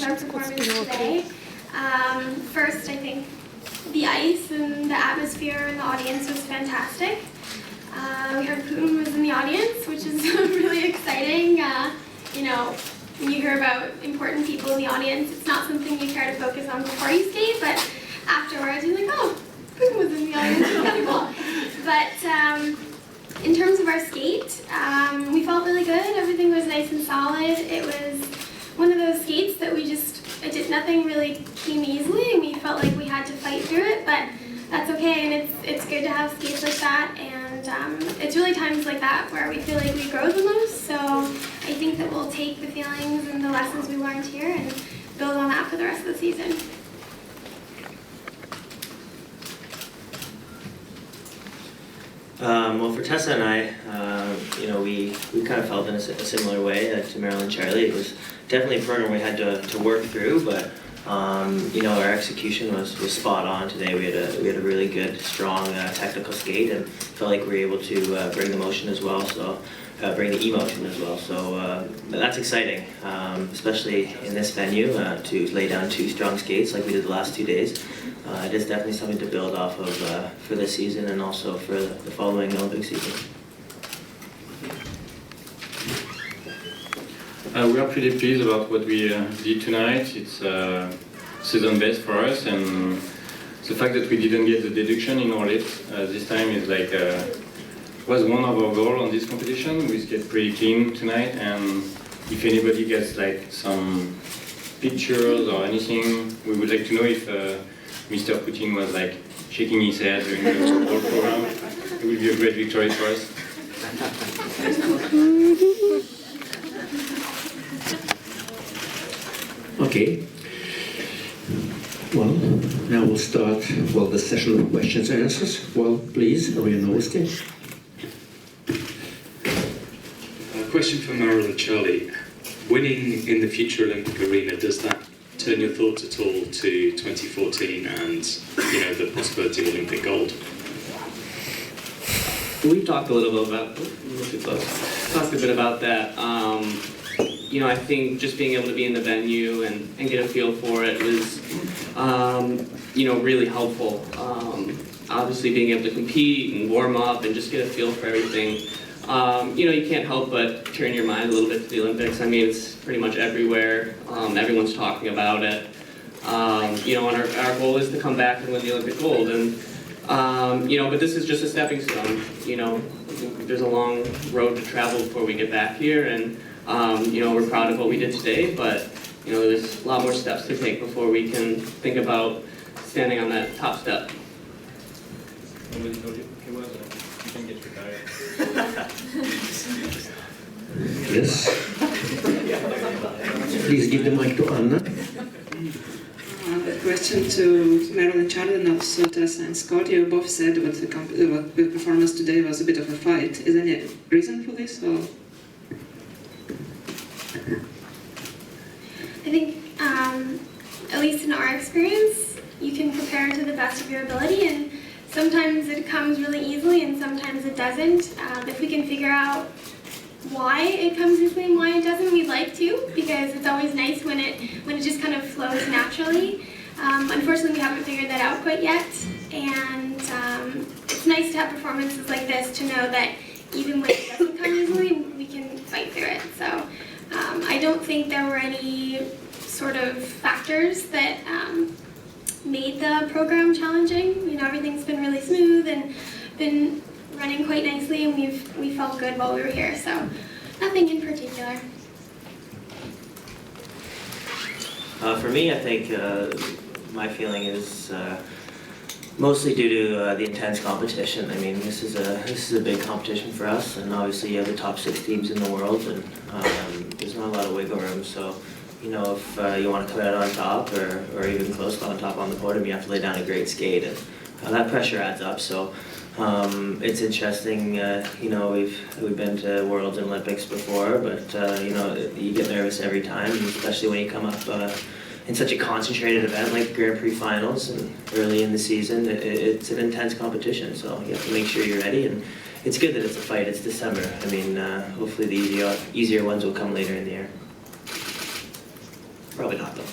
with our performance today. First, I think the ice and the atmosphere and the audience was fantastic. We heard Putin was in the audience, which is really exciting. You know, when you hear about important people in the audience, it's not something you care to focus on before you skate, but afterwards you're like, oh, Putin was in the audience, it's kind of cool. But in terms of our skate, we felt really good. Everything was nice and solid. It was one of those skates that nothing really came easily, and we felt like we had to fight through it, but that's okay, and it's good to have skates like that, and it's really times like that where we feel like we grow the most, so I think that we'll take the feelings and the lessons we learned here and build on that for the rest of the season. Well, for Tessa and I, you know, we kind of felt in a similar way to Marilyn and Charlie. It was definitely a burner we had to work through, but you know, our execution was spot on today. We had a really good, strong technical skate, and felt like we were able to bring the motion as well. So bring the emotion as well. So that's exciting, especially in this venue to lay down two strong skates like we did the last 2 days. It is definitely something to build off of for this season and also for the following Olympic season. We are pretty pleased about what we did tonight. It's season best for us, and the fact that we didn't get the deduction in our lift this time is like was one of our goals on this competition. We get pretty clean tonight, and if anybody gets like some pictures or anything, we would like to know if Mr. Putin was like shaking his head during the whole program. It will be a great victory for us. Okay. Well, now we'll start the session of questions and answers. Well, please, Ariana Novosti. A question for Marilyn and Charlie. Winning in the future Olympic arena, does that turn your thoughts at all to 2014 and the possibility of Olympic gold? We've talked a little bit about that. I think just being able to be in the venue and get a feel for it was, really helpful. Obviously being able to compete and warm up and just get a feel for everything. You can't help but turn your mind a little bit to the Olympics. I mean, it's pretty much everywhere. Everyone's talking about it. And our goal is to come back and win the Olympic gold. And, but this is just a stepping stone. There's a long road to travel before we get back here. And, we're proud of what we did today, but, there's a lot more steps to take before we can think about standing on that top step. Yes. Please give the mic to Anna. A question to Marilyn and Charlie and also Tessa and Scott. You both said what the performance today was a bit of a fight. Is there any reason for this? Or? I think, at least in our experience, you can prepare to the best of your ability, and sometimes it comes really easily and sometimes it doesn't. If we can figure out why it comes easily and why it doesn't, we'd like to, because it's always nice when it just kind of flows naturally. Unfortunately, we haven't figured that out quite yet, and it's nice to have performances like this to know that even when it doesn't come easily, we can fight through it. So I don't think there were any sort of factors that made the program challenging. Everything's been really smooth and been running quite nicely, and we felt good while we were here, so nothing in particular. For me, I think my feeling is mostly due to the intense competition. I mean, this is a big competition for us, and obviously you have the top 6 teams in the world, and there's not a lot of wiggle room. So, if you want to come out on top or even close to on top on the podium, you have to lay down a great skate, and that pressure adds up. So it's interesting. We've been to Worlds and Olympics before, but you get nervous every time, especially when you come up in such a concentrated event like the Grand Prix finals and early in the season. It's an intense competition, so you have to make sure you're ready. And it's good that it's a fight. It's December. I mean, hopefully the easier ones will come later in the year. Probably not though.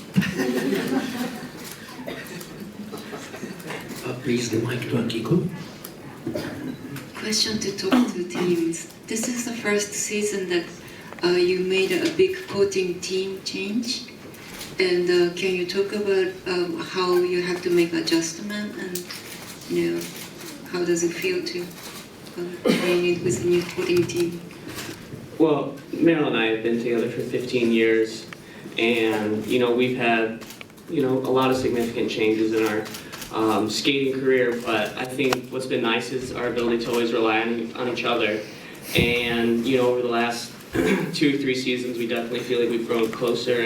Please, the mic to Akiko. Question to top two teams. This is the first season that you made a big coaching team change. And can you talk about how you have to make adjustment and how does it feel to train with a new coaching team? Well, Meryl and I have been together for 15 years, and we've had a lot of significant changes in our skating career. But I think what's been nice is our ability to always rely on each other. And over the last 2-3 seasons, we definitely feel like we've grown closer,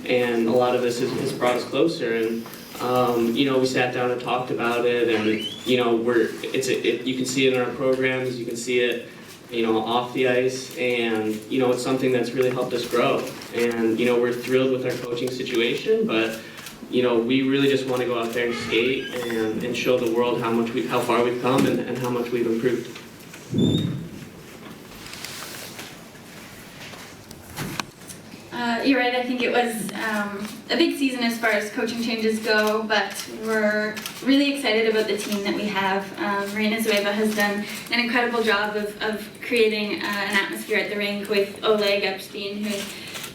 and a lot of this has brought us closer. And we sat down and talked about it, and you can see it in our programs, you can see it off the ice, and it's something that's really helped us grow. And we're thrilled with our coaching situation, but we really just want to go out there and skate and show the world how far we've come and how much we've improved. You're right, I think it was a big season as far as coaching changes go, but we're really excited about the team that we have. Marina Zueva has done an incredible job of creating an atmosphere at the rink with Oleg Epstein, who's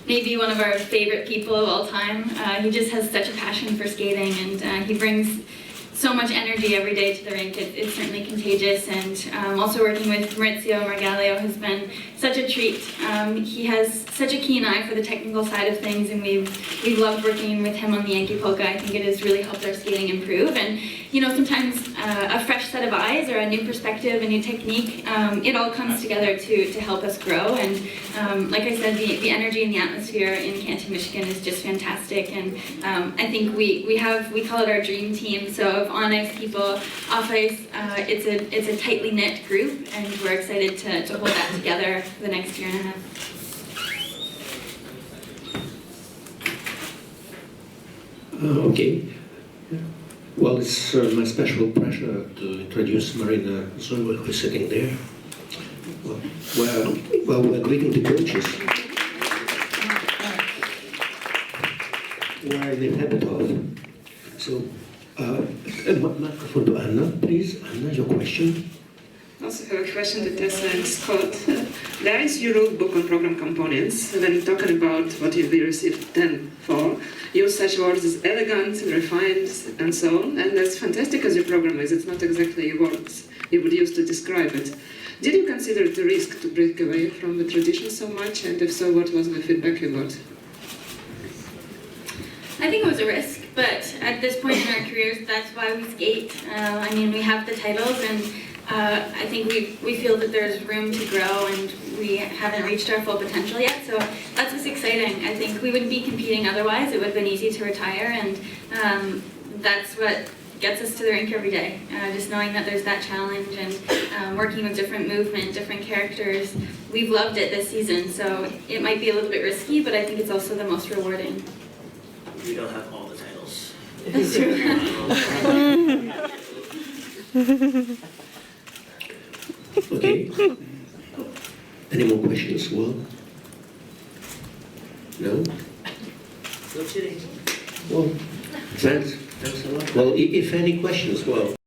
maybe one of our favorite people of all time. He just has such a passion for skating, and he brings so much energy every day to the rink. It's certainly contagious, and also working with Maurizio Margalio has been such a treat. He has such a keen eye for the technical side of things, and we've loved working with him on the Yankee Polka. I think it has really helped our skating improve, and sometimes a fresh set of eyes or a new perspective, a new technique, it all comes together to help us grow. And like I said, the energy and the atmosphere in Canton, Michigan is just fantastic, and I think we call it our dream team. So of on-ice people, off-ice, it's a tightly knit group, and we're excited to hold that together for the next year and a half. Okay. Well, it's my special pleasure to introduce Marina Zueva, who is sitting there. We're greeting the coaches. We're in the habit of. So, microphone to Anna, please. Anna, your question. I also have a question to Tessa and Scott. There is your rule book on program components. When talking about what you received 10 for, use such words as elegant, refined, and so on. And that's fantastic as your program is. It's not exactly words you would use to describe it. Did you consider the risk to break away from the tradition so much? And if so, what was the feedback you got? I think it was a risk, but at this point in our careers, that's why we skate. We have the titles, and I think we feel that there's room to grow, and we haven't reached our full potential yet, so that's what's exciting. I think we wouldn't be competing otherwise. It would have been easy to retire, and that's what gets us to the rink every day. Just knowing that there's that challenge, and working with different movement, different characters. We've loved it this season, so it might be a little bit risky, but I think it's also the most rewarding. We don't have all the titles. That's true. Okay. Any more questions? Well, no? Go kidding. Well, thanks. Thanks a lot. Well, if any questions, well.